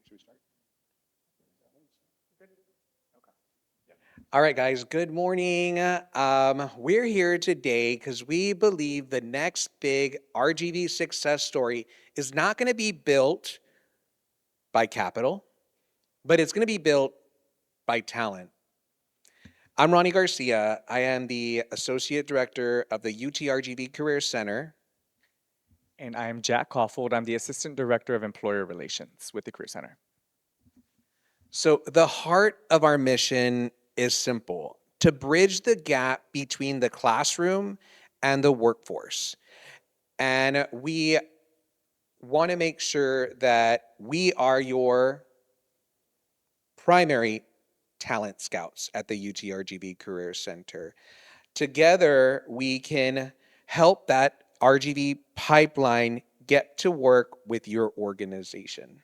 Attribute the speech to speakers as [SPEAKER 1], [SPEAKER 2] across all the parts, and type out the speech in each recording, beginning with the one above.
[SPEAKER 1] Should we start?
[SPEAKER 2] Good? Okay.
[SPEAKER 1] All right, guys, good morning. We're here today because we believe the next big RGV success story is not going to be built by capital, but it's going to be built by talent. I'm Ronnie Garcia. I am the Associate Director of the UTRGV Career Center.
[SPEAKER 2] And I'm Jack Kaufold. I'm the Assistant Director of Employer Relations with the Career Center.
[SPEAKER 1] So, the heart of our mission is simple: to bridge the gap between the classroom and the workforce. And we want to make sure that we are your primary talent scouts at the UTRGV Career Center. Together, we can help that RGV pipeline get to work with your organization.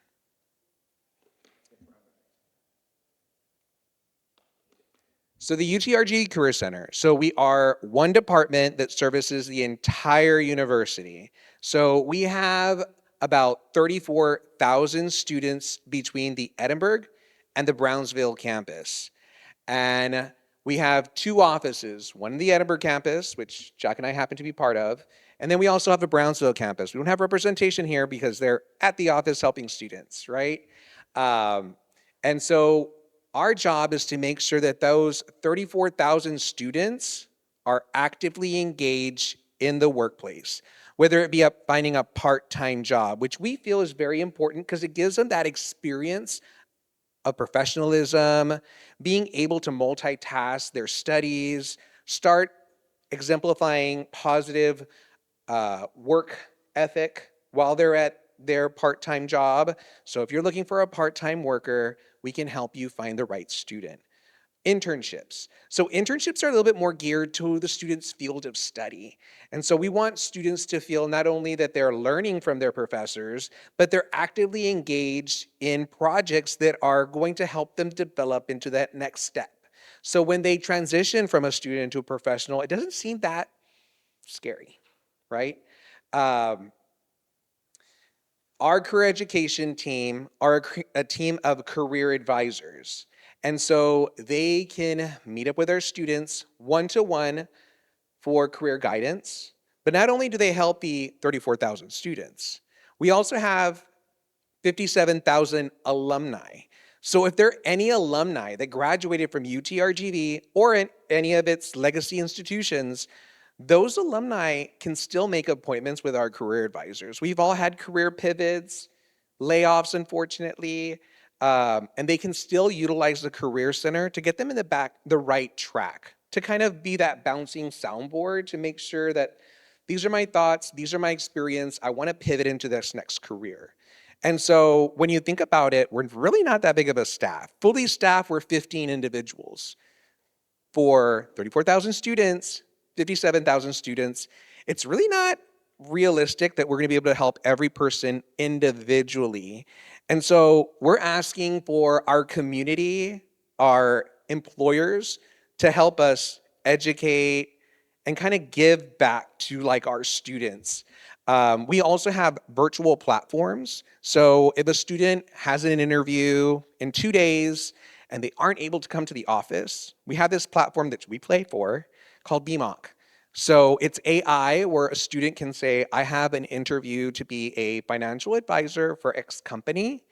[SPEAKER 1] So the UTRGV Career Center. So we are one department that services the entire university. So we have about 34,000 students between the Edinburgh and the Brownsville campus. And we have two offices, one in the Edinburgh campus, which Jack and I happen to be part of, and then we also have a Brownsville campus. We don't have representation here because they're at the office helping students, right? And so our job is to make sure that those 34,000 students are actively engaged in the workplace, whether it be finding a part-time job, which we feel is very important because it gives them that experience of professionalism, being able to multitask their studies, start exemplifying positive work ethic while they're at their part-time job. So if you're looking for a part-time worker, we can help you find the right student. Internships. So internships are a little bit more geared to the student's field of study. And so we want students to feel not only that they're learning from their professors, but they're actively engaged in projects that are going to help them develop into that next step. So when they transition from a student to a professional, it doesn't seem that scary, right? Our career education team are a team of career advisors. And so they can meet up with our students one-to-one for career guidance. But not only do they help the 34,000 students, we also have 57,000 alumni. So if there are any alumni that graduated from UTRGV or any of its legacy institutions, those alumni can still make appointments with our career advisors. We've all had career pivots, layoffs, unfortunately, and they can still utilize the Career Center to get them in the right track, to kind of be that bouncing soundboard to make sure that these are my thoughts, these are my experience, I want to pivot into this next career. And so when you think about it, we're really not that big of a staff. Fully staffed, we're 15 individuals. For 34,000 students, 57,000 students, it's really not realistic that we're going to be able to help every person individually. And so we're asking for our community, our employers, to help us educate and kind of give back to like our students. We also have virtual platforms. So if a student has an interview in 2 days and they aren't able to come to the office, we have this platform that we play for called BMOC. So it's AI where a student can say, I have an interview to be a financial advisor for X company.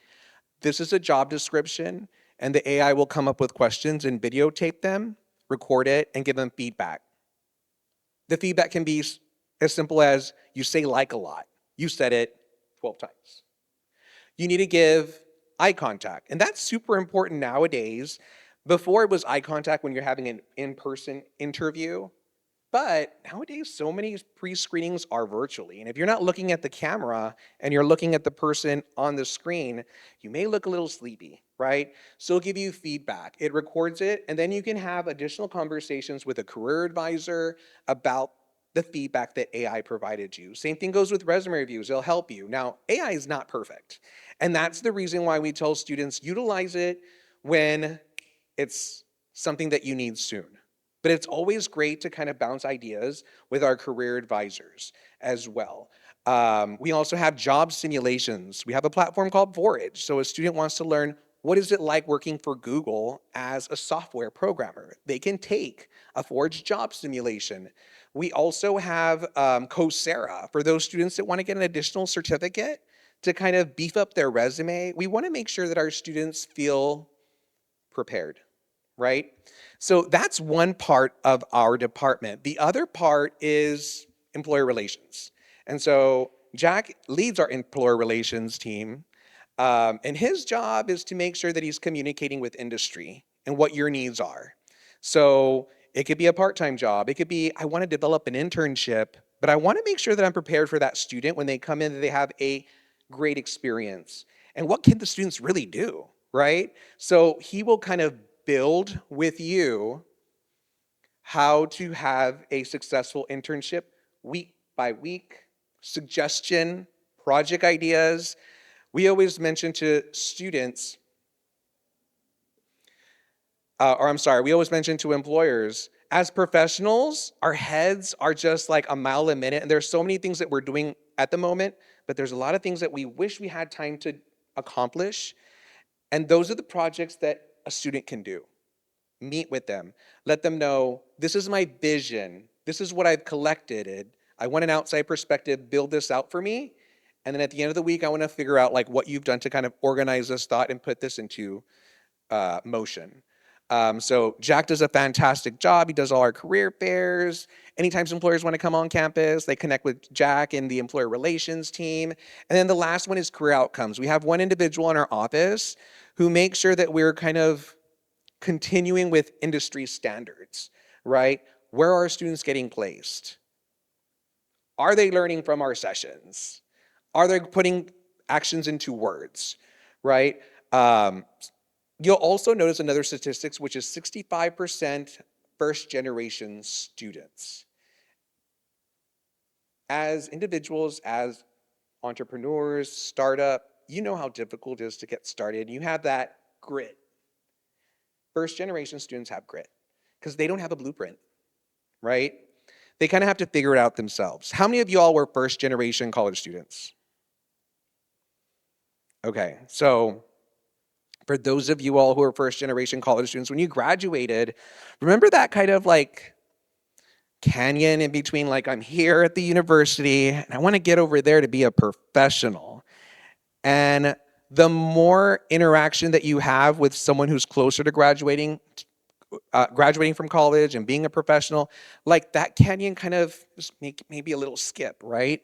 [SPEAKER 1] This is a job description, and the AI will come up with questions and videotape them, record it, and give them feedback. The feedback can be as simple as you say like a lot. You said it 12 times. You need to give eye contact. And that's super important nowadays. Before it was eye contact when you're having an in-person interview. But nowadays, so many pre-screenings are virtually. And if you're not looking at the camera and you're looking at the person on the screen, you may look a little sleepy, right? So it'll give you feedback. It records it, and then you can have additional conversations with a career advisor about the feedback that AI provided you. Same thing goes with resume reviews. It'll help you. Now, AI is not perfect. And that's the reason why we tell students utilize it when it's something that you need soon. But it's always great to kind of bounce ideas with our career advisors as well. We also have job simulations. We have a platform called Forage. So a student wants to learn what is it like working for Google as a software programmer. They can take a Forge job simulation. We also have Coursera for those students that want to get an additional certificate to kind of beef up their resume. We want to make sure that our students feel prepared, right? So that's one part of our department. The other part is employer relations. And so Jack leads our employer relations team. And his job is to make sure that he's communicating with industry and what your needs are. So it could be a part-time job. It could be, I want to develop an internship, but I want to make sure that I'm prepared for that student when they come in, that they have a great experience. And what can the students really do, right? So he will kind of build with you how to have a successful internship week by week, suggestion, project ideas. We always mention to students, we always mention to employers, as professionals, our heads are just like a mile a minute, and there's so many things that we're doing at the moment, but there's a lot of things that we wish we had time to accomplish, and those are the projects that a student can do. Meet with them, let them know, this is my vision, this is what I've collected, I want an outside perspective, build this out for me, and then at the end of the week, I want to figure out like what you've done to kind of organize this thought and put this into motion. So Jack does a fantastic job. He does all our career fairs. Anytime employers want to come on campus, they connect with Jack and the employer relations team. And then the last one is career outcomes. We have one individual in our office who makes sure that we're kind of continuing with industry standards, right? Where are our students getting placed? Are they learning from our sessions? Are they putting actions into words, right? You'll also notice another statistics, which is 65% first generation students. As individuals, as entrepreneurs, startup, you know how difficult it is to get started. You have that grit. First generation students have grit because they don't have a blueprint, right? They kind of have to figure it out themselves. How many of you all were first generation college students? Okay, so for those of you all who are first generation college students, when you graduated, remember that kind of like canyon in between, like I'm here at the university and I want to get over there to be a professional. And the more interaction that you have with someone who's closer to graduating from college and being a professional, like that canyon kind of just make maybe a little skip, right?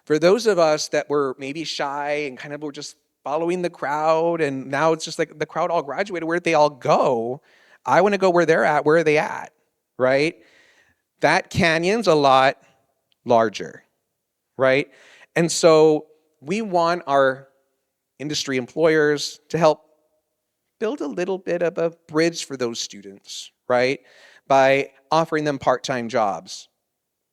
[SPEAKER 1] For those of us that were maybe shy and kind of were just following the crowd, and now it's just like the crowd all graduated, where'd they all go? I want to go where they're at. Where are they at, right? That canyon's a lot larger, right? And so we want our industry employers to help build a little bit of a bridge for those students, right? By offering them part-time jobs,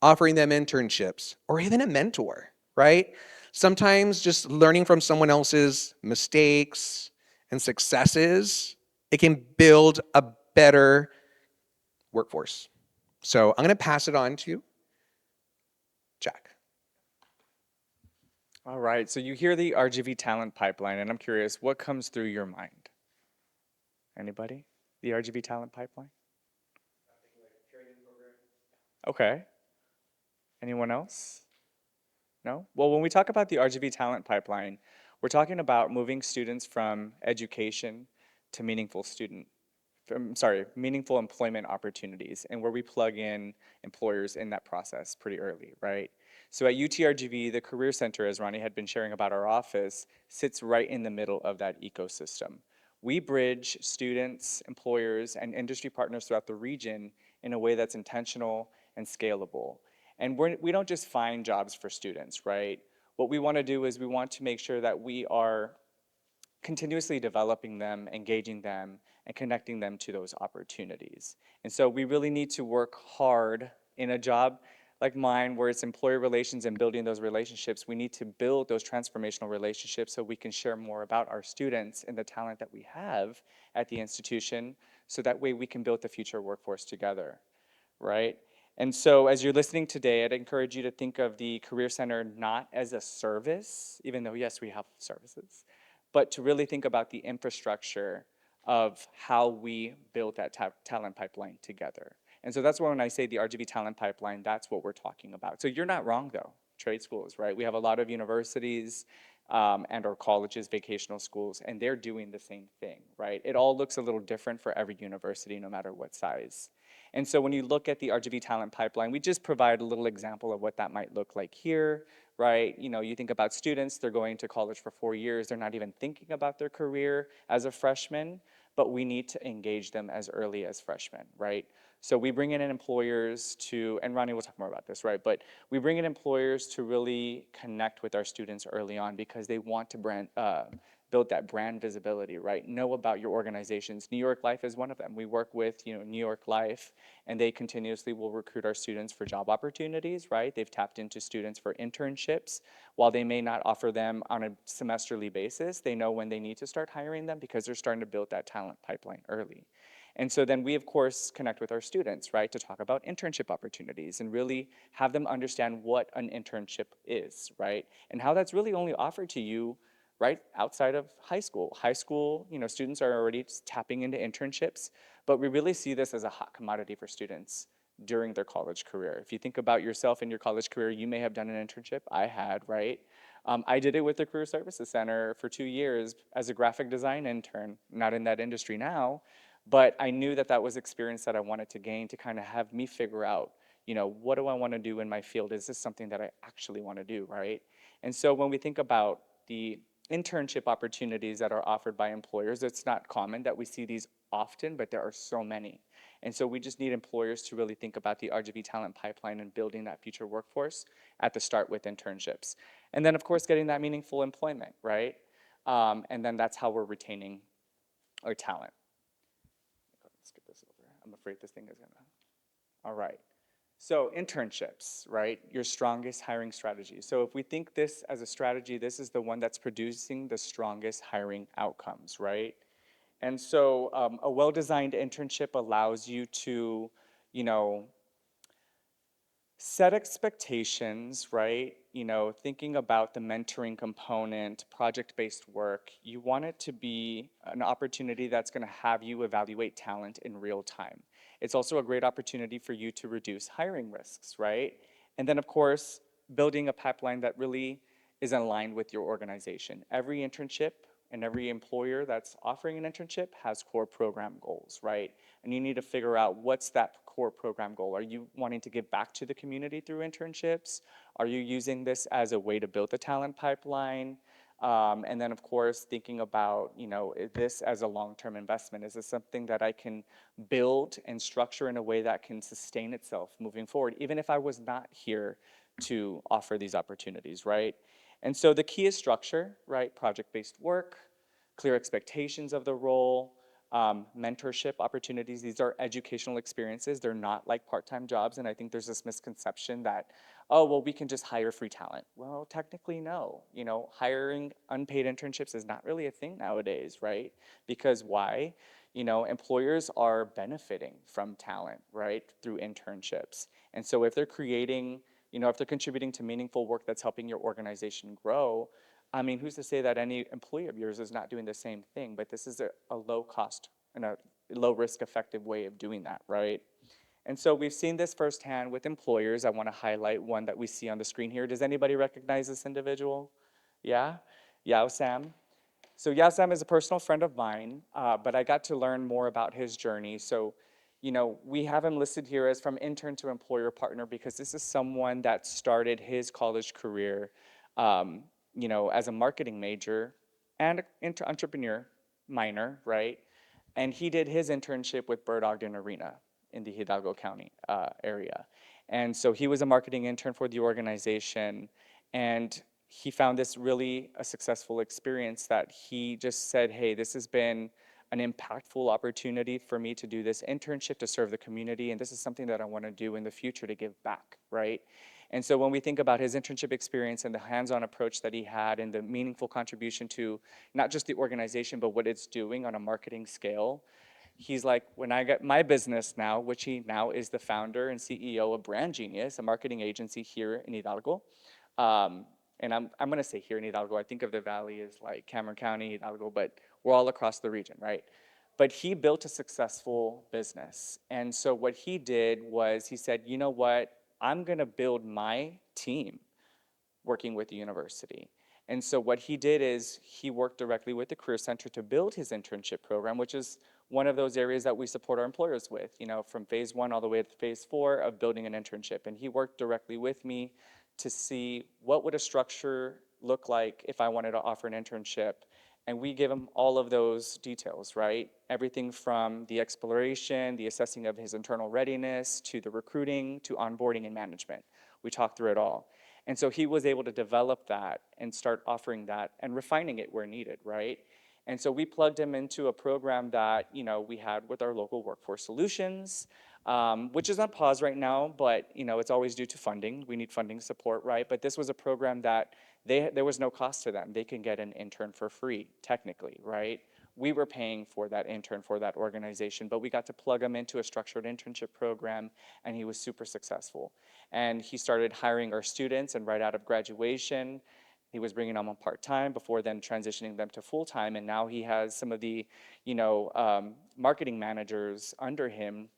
[SPEAKER 1] offering them internships, or even a mentor, right? Sometimes just learning from someone else's mistakes and successes, it can build a better workforce. So I'm going to pass it on to Jack.
[SPEAKER 2] All right, so you hear the RGV talent pipeline, and I'm curious, what comes through your mind? Anybody? The RGV talent pipeline? Okay. Anyone else? No? Well, when we talk about the RGV talent pipeline, we're talking about moving students from education to meaningful employment opportunities, and where we plug in employers in that process pretty early, right? So at UTRGV, the Career Center, as Ronnie had been sharing about our office, sits right in the middle of that ecosystem. We bridge students, employers, and industry partners throughout the region in a way that's intentional and scalable. And we don't just find jobs for students, right? What we want to do is we want to make sure that we are continuously developing them, engaging them, and connecting them to those opportunities. And so we really need to work hard in a job like mine, where it's employer relations and building those relationships. We need to build those transformational relationships so we can share more about our students and the talent that we have at the institution, so that way we can build the future workforce together, right? And so as you're listening today, I'd encourage you to think of the Career Center not as a service, even though, yes, we have services, but to really think about the infrastructure of how we build that talent pipeline together. And so that's why when I say the RGV talent pipeline, that's what we're talking about. So you're not wrong, though. Trade schools, right? We have a lot of universities and or colleges, vocational schools, and they're doing the same thing, right? It all looks a little different for every university, no matter what size. And so when you look at the RGV talent pipeline, we just provide a little example of what that might look like here, right? You know, you think about students, they're going to college for 4 years, they're not even thinking about their career as a freshman, but we need to engage them as early as freshmen, right? So we bring in employers to, and Ronnie will talk more about this, right? But we bring in employers to really connect with our students early on because they want to build that brand visibility, right? Know about your organizations. New York Life is one of them. We work with, New York Life, and they continuously will recruit our students for job opportunities, right? They've tapped into students for internships. While they may not offer them on a semesterly basis, they know when they need to start hiring them because they're starting to build that talent pipeline early. And so then we, of course, connect with our students, right, to talk about internship opportunities and really have them understand what an internship is, right, and how that's really only offered to you, right, outside of high school. High school, students are already tapping into internships, but we really see this as a hot commodity for students during their college career. If you think about yourself in your college career, you may have done an internship. I had, right? I did it with the Career Services Center for 2 years as a graphic design intern, not in that industry now, but I knew that that was experience that I wanted to gain to kind of have me figure out, what do I want to do in my field? Is this something that I actually want to do, right? And so when we think about the internship opportunities that are offered by employers, it's not common that we see these often, but there are so many. And so we just need employers to really think about the RGV talent pipeline and building that future workforce at the start with internships. And then, of course, getting that meaningful employment, right? And then that's how we're retaining our talent. Let's get this over. I'm afraid this thing is gonna. All right. So internships, right? Your strongest hiring strategy. So if we think this as a strategy, this is the one that's producing the strongest hiring outcomes, right? And so a well-designed internship allows you to, you know, set expectations, right? Thinking about the mentoring component, project-based work, you want it to be an opportunity that's going to have you evaluate talent in real time. It's also a great opportunity for you to reduce hiring risks, right? And then, of course, building a pipeline that really is aligned with your organization. Every internship and every employer that's offering an internship has core program goals, right? And you need to figure out what's that core program goal. Are you wanting to give back to the community through internships? Are you using this as a way to build a talent pipeline? And then, of course, thinking about, this as a long-term investment. Is this something that I can build and structure in a way that can sustain itself moving forward, even if I was not here to offer these opportunities, right? And so the key is structure, right? Project-based work, clear expectations of the role, mentorship opportunities. These are educational experiences. They're not like part-time jobs. And I think there's this misconception that, oh, well, we can just hire free talent. Well, technically, no. Hiring unpaid internships is not really a thing nowadays, right? Because why? Employers are benefiting from talent, right, through internships. And so if they're creating, if they're contributing to meaningful work that's helping your organization grow, I mean, who's to say that any employee of yours is not doing the same thing? But this is a low cost and a low risk effective way of doing that, right? And so we've seen this firsthand with employers. I want to highlight one that we see on the screen here. Does anybody recognize this individual? Yeah? Yao Sam. So Yao Sam is a personal friend of mine, but I got to learn more about his journey. So, we have him listed here as from intern to employer partner because this is someone that started his college career as a marketing major and entrepreneur minor, right? And he did his internship with Bird Ogden Arena in the Hidalgo County area. And so he was a marketing intern for the organization, and he found this really a successful experience that he just said, hey, this has been an impactful opportunity for me to do this internship to serve the community, and this is something that I want to do in the future to give back, right? And so when we think about his internship experience and the hands-on approach that he had and the meaningful contribution to not just the organization, but what it's doing on a marketing scale, He's like, when I get my business now, which he now is the founder and CEO of Brand Genius, a marketing agency here in Hidalgo. And I'm going to say here in Hidalgo, I think of the valley as like Cameron County, Hidalgo, but we're all across the region, right? But he built a successful business. And so what he did was he said, you know what? I'm going to build my team working with the university. And so what he did is he worked directly with the Career Center to build his internship program, which is one of those areas that we support our employers with, you know, from phase 1 all the way to phase 4 of building an internship. And he worked directly with me to see what would a structure look like if I wanted to offer an internship. And we give him all of those details, right? Everything from the exploration, the assessing of his internal readiness, to the recruiting, to onboarding and management. We talked through it all. And so he was able to develop that and start offering that and refining it where needed, right? And so we plugged him into a program that, you know, we had with our local workforce solutions, which is on pause right now, but, you know, it's always due to funding. We need funding support, right? But this was a program that there was no cost to them. They can get an intern for free, technically, right? We were paying for that intern for that organization, but we got to plug him into a structured internship program, and he was super successful. And he started hiring our students, and right out of graduation, he was bringing them on part-time before then transitioning them to full-time, and now he has some of the, you know, marketing managers under him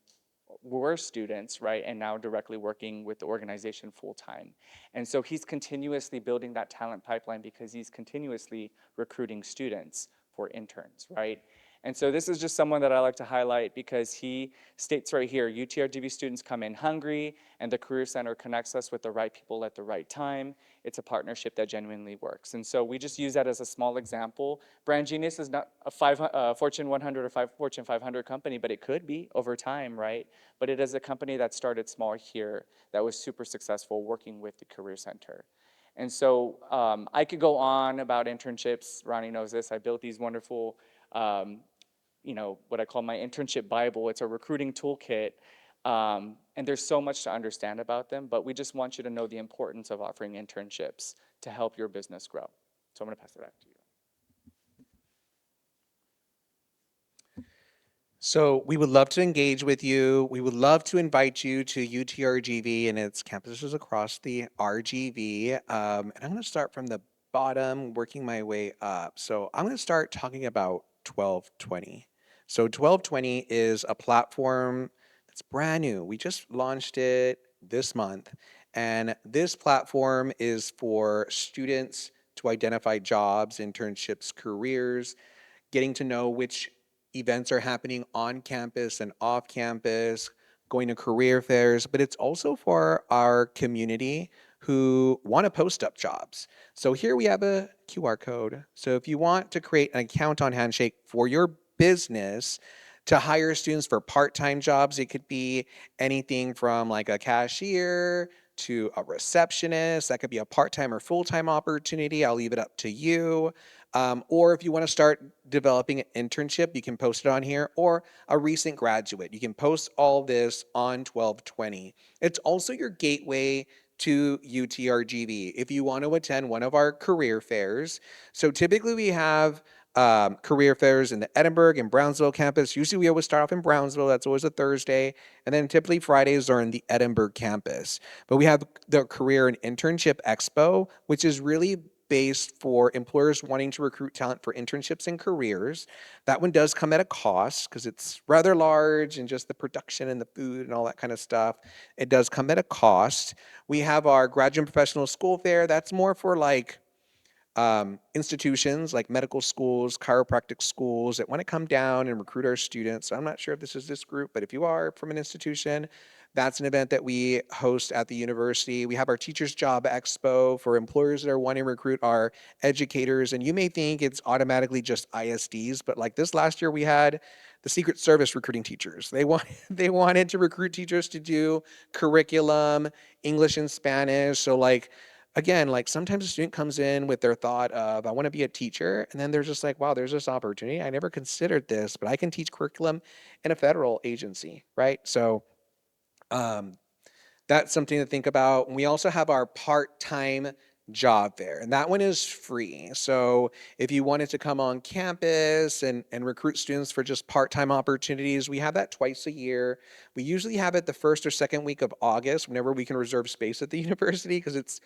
[SPEAKER 2] were students, right, and now directly working with the organization full-time. And so he's continuously building that talent pipeline because he's continuously recruiting students for interns, right? And so this is just someone that I like to highlight because he states right here, UTRGV students come in hungry, and the Career Center connects us with the right people at the right time. It's a partnership that genuinely works. And so we just use that as a small example. Brand Genius is not a Fortune 100 or Fortune 500 company, but it could be over time, right? But it is a company that started small here that was super successful working with the Career Center. And so I could go on about internships. Ronnie knows this. I built these wonderful you know, what I call my internship Bible. It's a recruiting toolkit. And there's so much to understand about them, but we just want you to know the importance of offering internships to help your business grow. So I'm going to pass it back to you.
[SPEAKER 1] So we would love to engage with you. We would love to invite you to UTRGV and its campuses across the RGV. And I'm going to start from the bottom, working my way up. So I'm going to start talking about 1220. So 1220 is a platform that's brand new. We just launched it this month. And this platform is for students to identify jobs, internships, careers, getting to know which events are happening on campus and off campus, going to career fairs, but it's also for our community who want to post up jobs. So here we have a QR code. So if you want to create an account on Handshake for your business to hire students for part-time jobs, it could be anything from like a cashier to a receptionist. That could be a part-time or full-time opportunity. I'll leave it up to you. Or if you want to start developing an internship, you can post it on here, or a recent graduate. You can post all this on 1220. It's also your gateway to UTRGV if you want to attend one of our career fairs. So typically we have career fairs in the Edinburgh and Brownsville campus. Usually we always start off in Brownsville. That's always a Thursday. And then typically Fridays are in the Edinburgh campus. But we have the Career and Internship Expo, which is really based for employers wanting to recruit talent for internships and careers. That one does come at a cost because it's rather large and just the production and the food and all that kind of stuff. It does come at a cost. We have our graduate and professional school fair. That's more for like institutions like medical schools, chiropractic schools that want to come down and recruit our students. So I'm not sure if this is this group, but if you are from an institution, that's an event that we host at the university. We have our Teachers Job Expo for employers that are wanting to recruit our educators. And you may think it's automatically just ISDs, but like this last year we had the Secret Service recruiting teachers. They wanted to recruit teachers to do curriculum, English and Spanish. So like again, like sometimes a student comes in with their thought of, I want to be a teacher. And then they're just like, wow, there's this opportunity. I never considered this, but I can teach curriculum in a federal agency, right? So um, that's something to think about. We also have our part-time job fair, and that one is free. So if you wanted to come on campus and recruit students for just part-time opportunities, we have that twice a year. We usually have it the first or second week of August, whenever we can reserve space at the university, because it's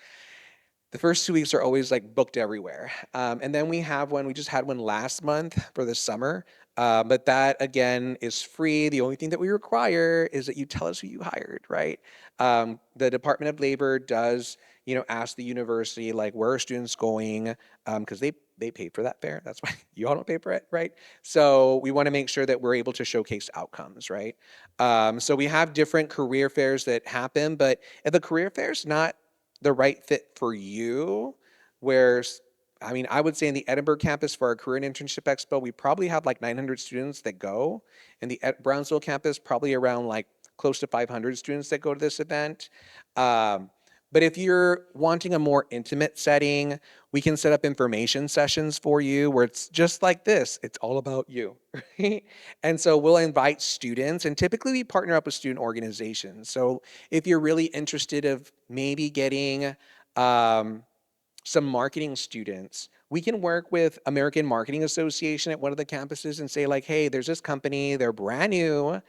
[SPEAKER 1] the first 2 weeks are always like booked everywhere. And then we have one, we just had one last month for the summer. But that again is free. The only thing that we require is that you tell us who you hired, right? The Department of Labor does, ask the university, like, where are students going? Because they paid for that fair. That's why you all don't pay for it, right? So we want to make sure that we're able to showcase outcomes, right? So we have different career fairs that happen, but if the career fair is not the right fit for you, where I mean, I would say in the Edinburgh campus for our Career and Internship Expo, we probably have like 900 students that go. In the Brownsville campus, probably around like close to 500 students that go to this event. Um, but if you're wanting a more intimate setting, we can set up information sessions for you where it's just like this. It's all about you, right? And so we'll invite students, and typically we partner up with student organizations. So if you're really interested of maybe getting some marketing students, we can work with American Marketing Association at one of the campuses and say like, hey, there's this company, they're brand new,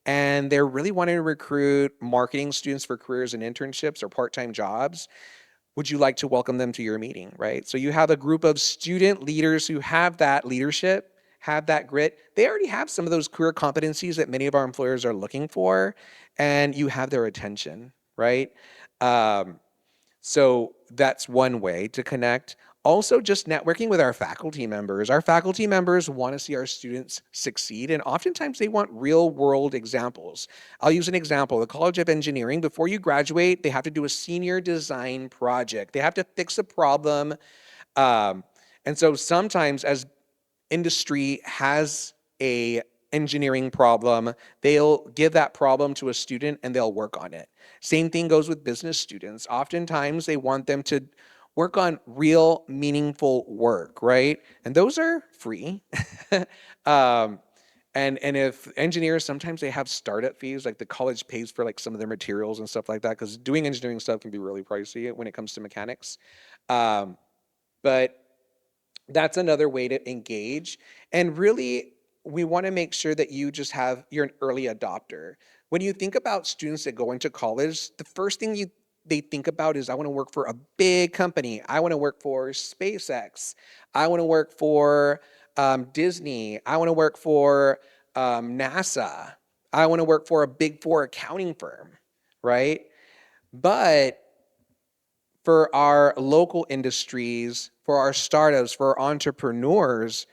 [SPEAKER 1] and they're really wanting to recruit marketing students for careers and internships or part-time jobs. Would you like to welcome them to your meeting, right? So you have a group of student leaders who have that leadership, have that grit. They already have some of those career competencies that many of our employers are looking for, and you have their attention, right? Um, so that's one way to connect. Also, just networking with our faculty members. Our faculty members want to see our students succeed, and oftentimes they want real world examples. I'll use an example. The College of Engineering, before you graduate, they have to do a senior design project. They have to fix a problem. Um, and so sometimes as industry has a engineering problem, they'll give that problem to a student and they'll work on it. Same thing goes with business students. Oftentimes they want them to work on real meaningful work, right? And those are free. um, and if engineers, sometimes they have startup fees, like the college pays for like some of their materials and stuff like that, because doing engineering stuff can be really pricey when it comes to mechanics. Um, but that's another way to engage. And really, we want to make sure that you're an early adopter. When you think about students that go into college, the first thing they think about is, I want to work for a big company. I want to work for SpaceX. I want to work for Disney. I want to work for NASA. I want to work for a big four accounting firm, right? But for our local industries, for our startups, for our entrepreneurs,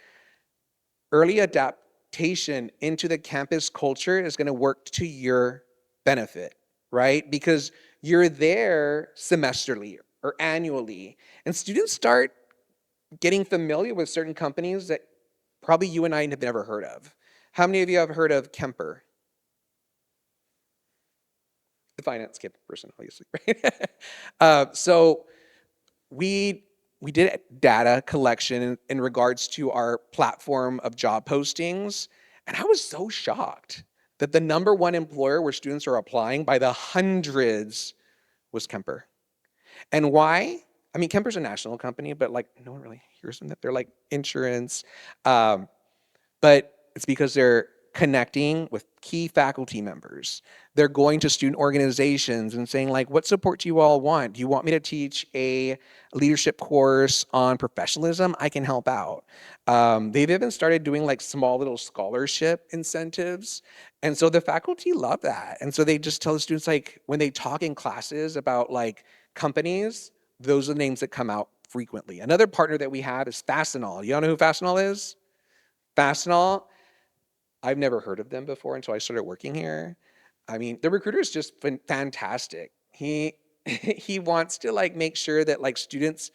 [SPEAKER 1] early adaptation into the campus culture is going to work to your benefit, right? Because you're there semesterly or annually, and students start getting familiar with certain companies that probably you and I have never heard of. How many of you have heard of Kemper? The finance person, obviously, right? So we did data collection in regards to our platform of job postings, and I was so shocked that the number one employer where students are applying by the hundreds was Kemper. And why? I mean, Kemper's a national company, but like no one really hears them. That they're like insurance. Um, but it's because they're connecting with key faculty members. They're going to student organizations and saying like, what support do you all want? Do you want me to teach a leadership course on professionalism? I can help out. They've even started doing like small little scholarship incentives. And so the faculty love that. And so they just tell the students, like, when they talk in classes about like companies, those are the names that come out frequently. Another partner that we have is Fastenal. You all know who Fastenal is? Fastenal, I've never heard of them before until I started working here. I mean, the recruiter is just fantastic. He he wants to like make sure that like students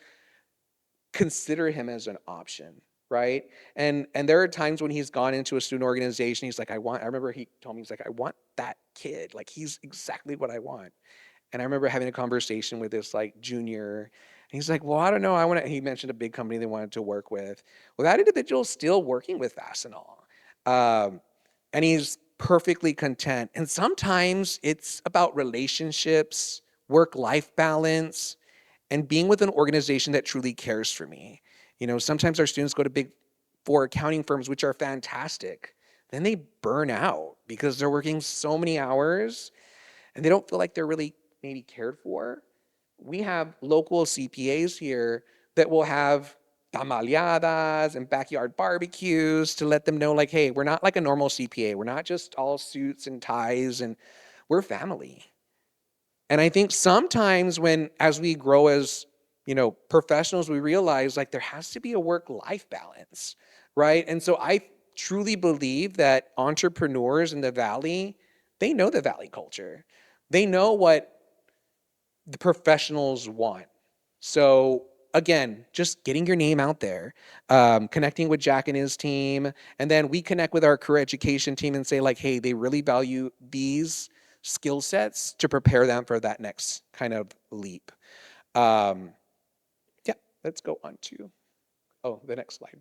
[SPEAKER 1] consider him as an option, right? And there are times when he's gone into a student organization, he's like, I remember he told me, he's like, I want that kid. Like, he's exactly what I want. And I remember having a conversation with this like junior, and he's like, well, I don't know. He mentioned a big company they wanted to work with. Well, that individual's still working with Fastenal. And he's perfectly content. And sometimes it's about relationships, work-life balance, and being with an organization that truly cares for me. Sometimes our students go to big four accounting firms, which are fantastic. Then they burn out because they're working so many hours and they don't feel like they're really maybe cared for. We have local CPAs here that will have tamaleadas and backyard barbecues to let them know, like, hey, we're not like a normal CPA. We're not just all suits and ties, and we're family. And I think sometimes as we grow as, professionals, we realize like there has to be a work-life balance, right? And so I truly believe that entrepreneurs in the Valley, they know the Valley culture. They know what the professionals want. So again, just getting your name out there, connecting with Jack and his team, and then we connect with our career education team and say like, hey, they really value these skill sets to prepare them for that next kind of leap. Um, yeah, let's go on to the next slide.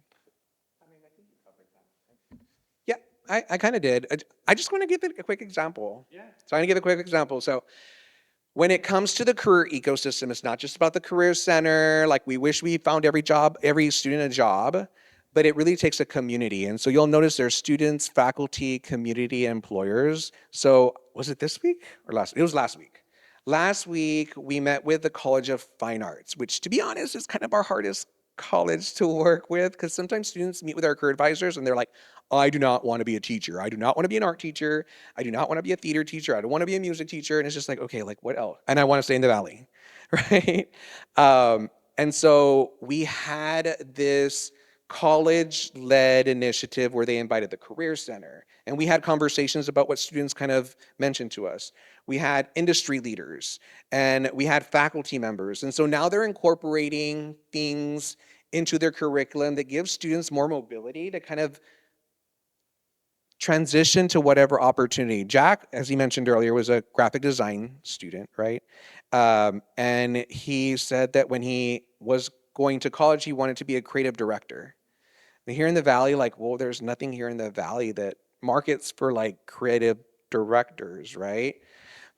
[SPEAKER 1] Yeah, I kind of did. I just want to give it a quick example.
[SPEAKER 2] Yeah.
[SPEAKER 1] So I'm gonna give a quick example. So when it comes to the career ecosystem, it's not just about the career center. Like we wish we found every student a job, but it really takes a community. And so you'll notice there's students, faculty, community, and employers. So was it this week or last? It was last week. Last week, we met with the College of Fine Arts, which to be honest is kind of our hardest college to work with because sometimes students meet with our career advisors and they're like, I do not want to be a teacher. I do not want to be an art teacher. I do not want to be a theater teacher. I don't want to be a music teacher. And it's just like, okay, like what else? And I want to stay in the Valley, right? And so we had this college-led initiative where they invited the Career Center. And we had conversations about what students kind of mentioned to us. We had industry leaders and we had faculty members. And so now they're incorporating things into their curriculum that gives students more mobility to kind of transition to whatever opportunity. Jack, as he mentioned earlier, was a graphic design student, right? And he said that when he was going to college, he wanted to be a creative director. And here in the Valley, like, well, there's nothing here in the Valley that markets for like creative directors, right?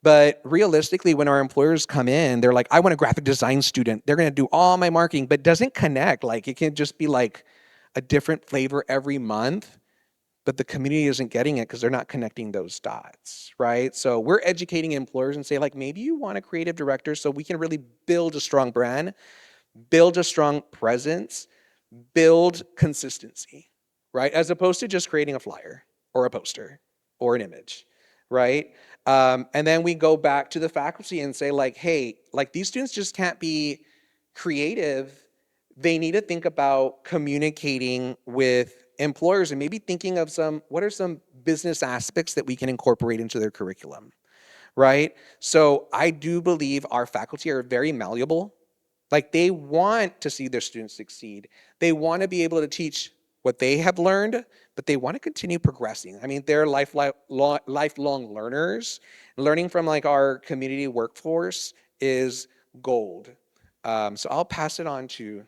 [SPEAKER 1] But realistically, when our employers come in, they're like, I want a graphic design student. They're going to do all my marketing, but doesn't connect. Like, it can just be like a different flavor every month, but the community isn't getting it because they're not connecting those dots, right? So we're educating employers and say, like, maybe you want a creative director so we can really build a strong brand, build a strong presence, build consistency, right? As opposed to just creating a flyer or a poster or an image, right? And then we go back to the faculty and say like, hey, like these students just can't be creative. They need to think about communicating with employers and maybe thinking of what are some business aspects that we can incorporate into their curriculum, right? So I do believe our faculty are very malleable. Like they want to see their students succeed. They want to be able to teach what they have learned, but they want to continue progressing. I mean, they're lifelong learners. Learning from like our community workforce is gold. So I'll pass it on to.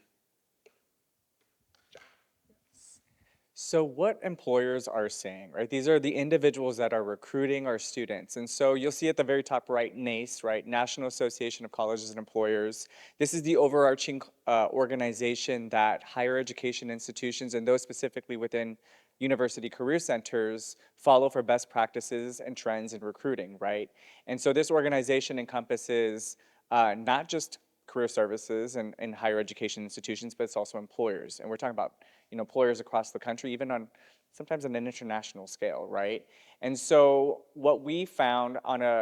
[SPEAKER 2] So what employers are saying, right? These are the individuals that are recruiting our students. And so you'll see at the very top right, NACE, right? National Association of Colleges and Employers. This is the overarching organization that higher education institutions and those specifically within university career centers follow for best practices and trends in recruiting, right? And so this organization encompasses not just career services and higher education institutions, but it's also employers. And we're talking about employers across the country, even on sometimes on an international scale, right? And so what we found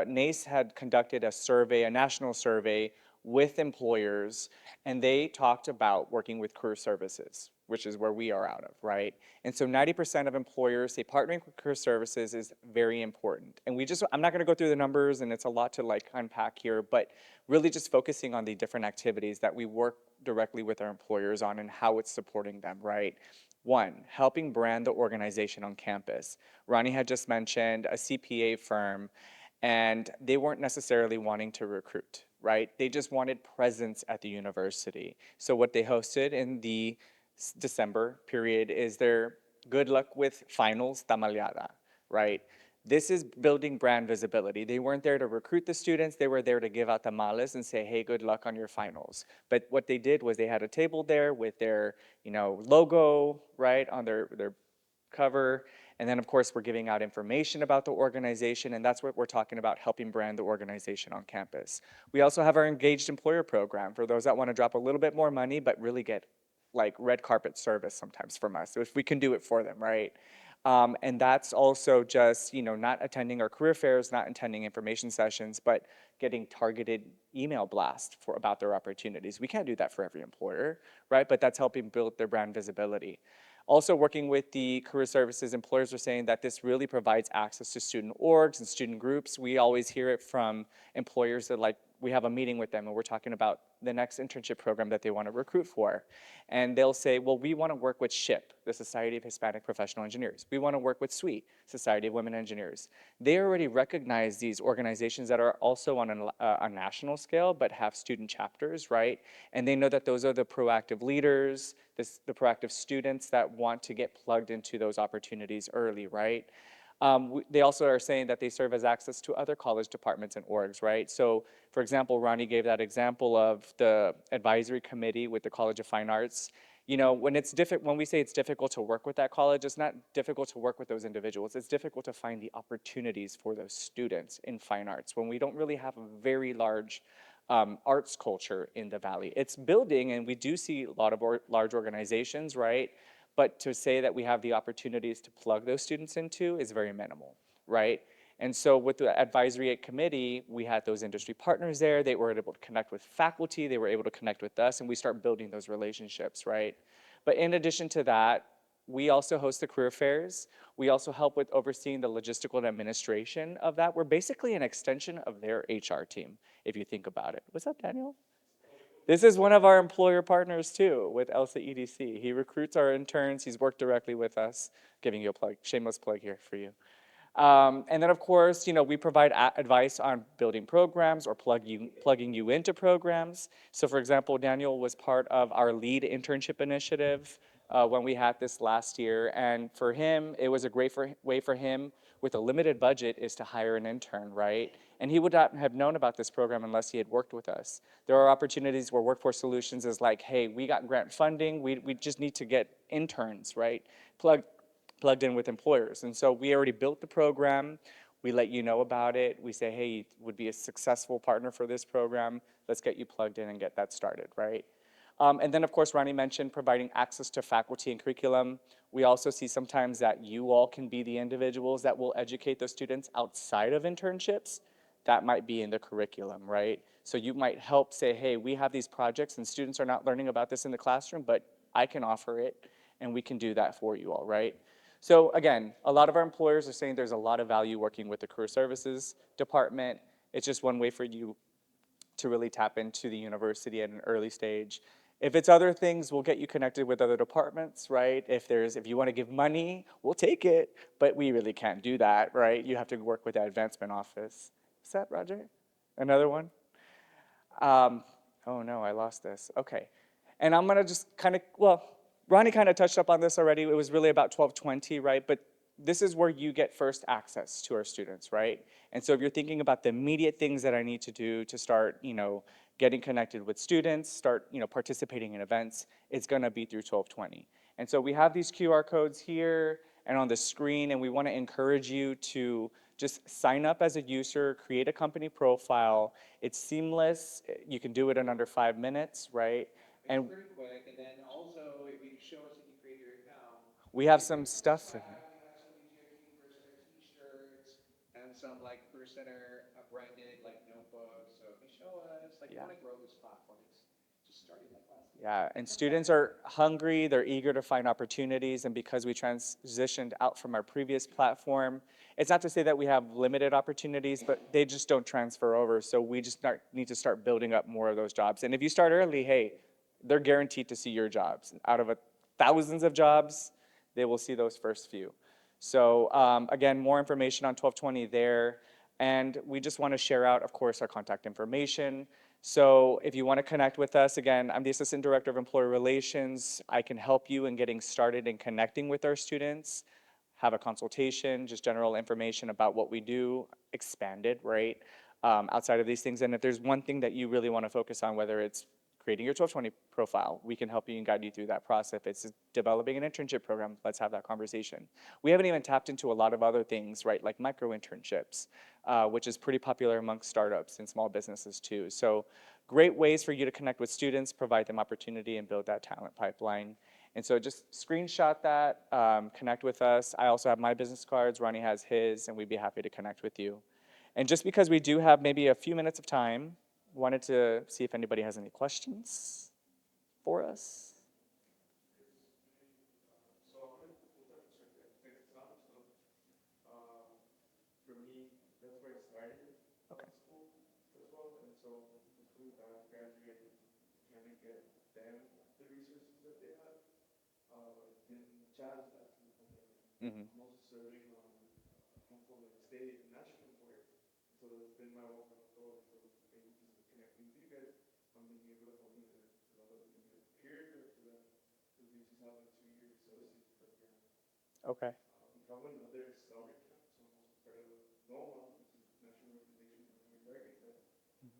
[SPEAKER 2] NACE had conducted a survey, a national survey with employers, and they talked about working with career services, which is where we are out of, right? And so 90% of employers say partnering with career services is very important. And I'm not gonna go through the numbers and it's a lot to like unpack here, but really just focusing on the different activities that we work directly with our employers on and how it's supporting them, right? One, helping brand the organization on campus. Ronnie had just mentioned a CPA firm, and they weren't necessarily wanting to recruit, right? They just wanted presence at the university. So what they hosted in the December period is their good luck with finals tamaleada, right? This is building brand visibility. They weren't there to recruit the students, they were there to give out tamales and say, hey, good luck on your finals. But what they did was they had a table there with their, logo, right, on their cover. And then, of course, we're giving out information about the organization, and that's what we're talking about, helping brand the organization on campus. We also have our engaged employer program for those that want to drop a little bit more money, but really get like red carpet service sometimes from us, so if we can do it for them, right? And that's also just, not attending our career fairs, not attending information sessions, but getting targeted email blasts about their opportunities. We can't do that for every employer, right? But that's helping build their brand visibility. Also working with the career services, employers are saying that this really provides access to student orgs and student groups. We always hear it from employers that we have a meeting with them and we're talking about the next internship program that they want to recruit for. And they'll say, well, we want to work with SHIP, the Society of Hispanic Professional Engineers. We want to work with SWEET, Society of Women Engineers. They already recognize these organizations that are also on a national scale, but have student chapters, right? And they know that those are the proactive leaders, the proactive students that want to get plugged into those opportunities early, right? They also are saying that they serve as access to other college departments and orgs, right? So, for example, Ronnie gave that example of the advisory committee with the College of Fine Arts. When we say it's difficult to work with that college, it's not difficult to work with those individuals. It's difficult to find the opportunities for those students in fine arts when we don't really have a very large arts culture in the Valley. It's building, and we do see a lot of large organizations, right? But to say that we have the opportunities to plug those students into is very minimal, right? And so with the advisory committee, we had those industry partners there. They were able to connect with faculty. They were able to connect with us, and we start building those relationships, right? But in addition to that, we also host the career fairs. We also help with overseeing the logistical and administration of that. We're basically an extension of their HR team, if you think about it. What's up, Daniel? This is one of our employer partners too, with ELSA EDC. He recruits our interns. He's worked directly with us. Giving you a plug, shameless plug here for you. And then, of course, we provide advice on building programs or plugging you into programs. So, for example, Daniel was part of our lead internship initiative when we had this last year. And for him, it was a great way for him with a limited budget is to hire an intern, right? And he would not have known about this program unless he had worked with us. There are opportunities where Workforce Solutions is like, hey, we got grant funding. We just need to get interns, right? Plugged in with employers. And so we already built the program. We let you know about it. We say, hey, you would be a successful partner for this program. Let's get you plugged in and get that started, right? And then, of course, Ronnie mentioned providing access to faculty and curriculum. We also see sometimes that you all can be the individuals that will educate those students outside of internships. That might be in the curriculum, right? So you might help say, hey, we have these projects and students are not learning about this in the classroom, but I can offer it and we can do that for you all, right? So again, a lot of our employers are saying there's a lot of value working with the career services department. It's just one way for you to really tap into the university at an early stage. If it's other things, we'll get you connected with other departments, right? If you want to give money, we'll take it, but we really can't do that, right? You have to work with the advancement office. Is that Roger? Another one? Oh no, I lost this. Okay. And I'm gonna just Ronnie kind of touched up on this already. It was really about 1220, right? But this is where you get first access to our students, right? And so if you're thinking about the immediate things that I need to do to start, getting connected with students, start, participating in events, it's gonna be through 1220. And so we have these QR codes here and on the screen, and we wanna encourage you to just sign up as a user, create a company profile. It's seamless. You can do it in under 5 minutes, right? And
[SPEAKER 1] very quick, and then also, if you show us that you create your account,
[SPEAKER 2] we have some stuff.
[SPEAKER 1] we have some UTRGV Career Center t-shirts and some like Career Center branded like notebooks. So if you show us, like, you want to grow this platform, it's just starting like last week.
[SPEAKER 2] Yeah, and students are hungry, they're eager to find opportunities, and because we transitioned out from our previous platform, it's not to say that we have limited opportunities, but they just don't transfer over, so we just need to start building up more of those jobs. And if you start early, hey, they're guaranteed to see your jobs. Out of thousands of jobs, they will see those first few. So again, more information on 1220 there. And we just want to share out, of course, our contact information. So if you want to connect with us, again, I'm the Assistant Director of Employer Relations. I can help you in getting started and connecting with our students. have a consultation, just general information about what we do, expanded, right? Outside of these things. And if there's one thing that you really want to focus on, whether it's creating your 1220 profile, we can help you and guide you through that process. If it's developing an internship program, let's have that conversation. We haven't even tapped into a lot of other things, right, like micro internships, which is pretty popular amongst startups and small businesses too. So great ways for you to connect with students, provide them opportunity, and build that talent pipeline. And so just screenshot that, connect with us. I also have my business cards, Ronnie has his, and we'd be happy to connect with you. And just because we do have maybe a few minutes of time, wanted to see if anybody has any questions for us.
[SPEAKER 3] For me, that's where it started.
[SPEAKER 2] Okay.
[SPEAKER 3] School as well, and so hopefully that I graduated, kind of get them the resources that they have. In Chad's actually,
[SPEAKER 2] Mm-hmm.
[SPEAKER 3] I'm also serving on Kaufold like state and national board. So that's been my overall goal. So maybe just connecting with you guys, being able to help me to develop a career for them, because we just have a 2-year associate program.
[SPEAKER 2] Okay.
[SPEAKER 3] We have another summer camp, so I'm also part of NOMA, which is National Organization of America. And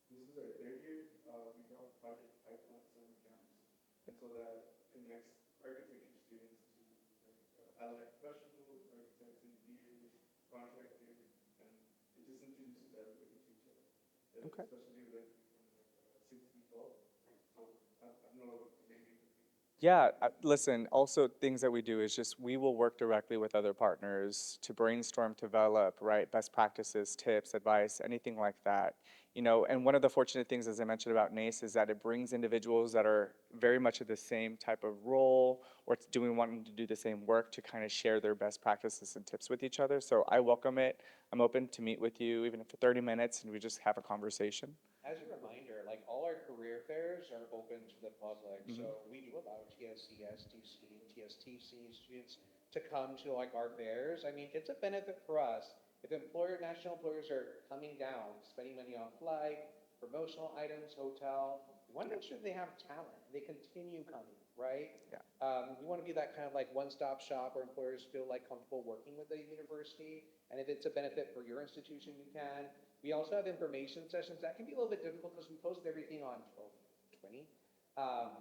[SPEAKER 3] this is our 3rd year. We got Project Pipeline summer camps, and so that connects architecture students to allied professionals, architects, engineers, contractors, and it just introduces everybody to each other.
[SPEAKER 2] Okay.
[SPEAKER 3] Especially like from 6 to 12. So I don't know, maybe.
[SPEAKER 2] Yeah, listen, also things that we do is just we will work directly with other partners to brainstorm, develop, right, best practices, tips, advice, anything like that. You know, and one of the fortunate things, as I mentioned about NACE, is that it brings individuals that are very much of the same type of role or wanting to do the same work to kind of share their best practices and tips with each other. So I welcome it. I'm open to meet with you, even for 30 minutes, and we just have a conversation.
[SPEAKER 1] As a reminder, like all our career fairs are open to the public.
[SPEAKER 2] Mhm.
[SPEAKER 1] So we do allow TSC, STC, TSTC students to come to like our fairs. I mean, it's a benefit for us. If national employers are coming down, spending money on flight, promotional items, hotel, we want to make sure they have talent. They continue coming, right?
[SPEAKER 2] Yeah.
[SPEAKER 1] We want to be that kind of like one-stop shop where employers feel like comfortable working with the university. And if it's a benefit for your institution, you can. We also have information sessions that can be a little bit difficult because we post everything on 12/20.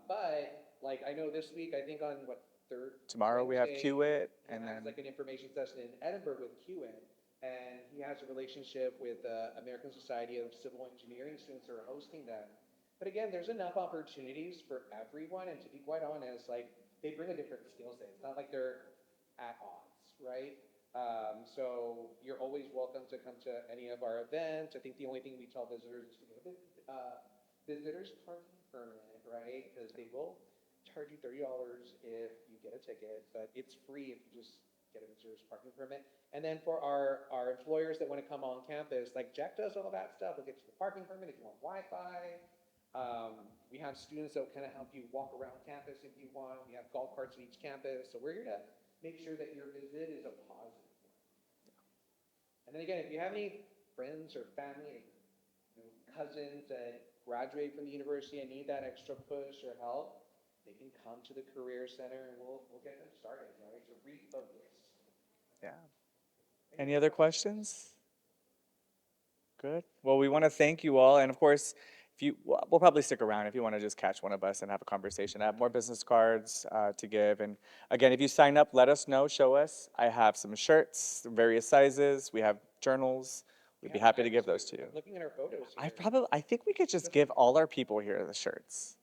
[SPEAKER 1] But like I know this week, I think on what third
[SPEAKER 2] Tomorrow we have
[SPEAKER 1] Wednesday,
[SPEAKER 2] QIT,
[SPEAKER 1] he
[SPEAKER 2] and
[SPEAKER 1] has
[SPEAKER 2] then
[SPEAKER 1] like an information session in Edinburgh with QIT, and he has a relationship with the American Society of Civil Engineering students who are hosting that. But again, there's enough opportunities for everyone, and to be quite honest, like they bring a different skill set. It's not like they're at odds, right? So you're always welcome to come to any of our events. I think the only thing we tell visitors is to get a visitors parking permit, right? Because they will charge you $30 if you get a ticket, but it's free if you just get a visitor's parking permit. And then for our employers that want to come on campus, like Jack does all that stuff. We'll get you the parking permit if you want Wi-Fi. We have students that will kind of help you walk around campus if you want. We have golf carts at each campus. So we're here to make sure that your visit is a positive one. And then again, if you have any friends or family, cousins that graduate from the university and need that extra push or help, they can come to the Career Center and we'll get them started, right? To refocus.
[SPEAKER 2] yeah. Any other questions? Good. Well, we want to thank you all, and of course, we'll probably stick around if you want to just catch one of us and have a conversation. I have more business cards to give, and again, if you sign up, let us know, show us. I have some shirts, various sizes. We have journals. We'd be happy to give those to you.
[SPEAKER 1] I'm looking at our photos here.
[SPEAKER 2] I think we could just give all our people here the shirts.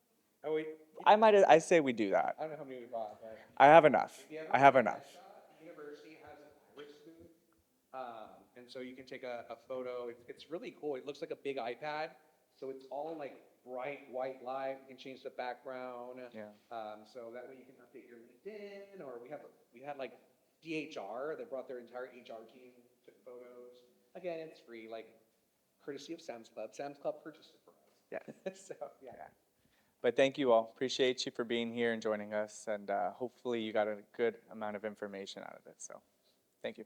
[SPEAKER 1] Oh, wait.
[SPEAKER 2] I say we do that.
[SPEAKER 1] I don't know how many we bought, but.
[SPEAKER 2] I have enough.
[SPEAKER 1] If you ever
[SPEAKER 2] I have
[SPEAKER 1] want a
[SPEAKER 2] enough.
[SPEAKER 1] headshot, the university has an iris booth. And so you can take a photo. It's really cool. It looks like a big iPad. So it's all like bright white light. You can change the background.
[SPEAKER 2] Yeah.
[SPEAKER 1] So that way you can update your LinkedIn, or we had like DHR that brought their entire HR team, took photos. Again, it's free, like courtesy of Sam's Club. Sam's Club purchased it for us.
[SPEAKER 2] Yeah.
[SPEAKER 1] So yeah.
[SPEAKER 2] But thank you all. Appreciate you for being here and joining us, and hopefully you got a good amount of information out of it. So, thank you.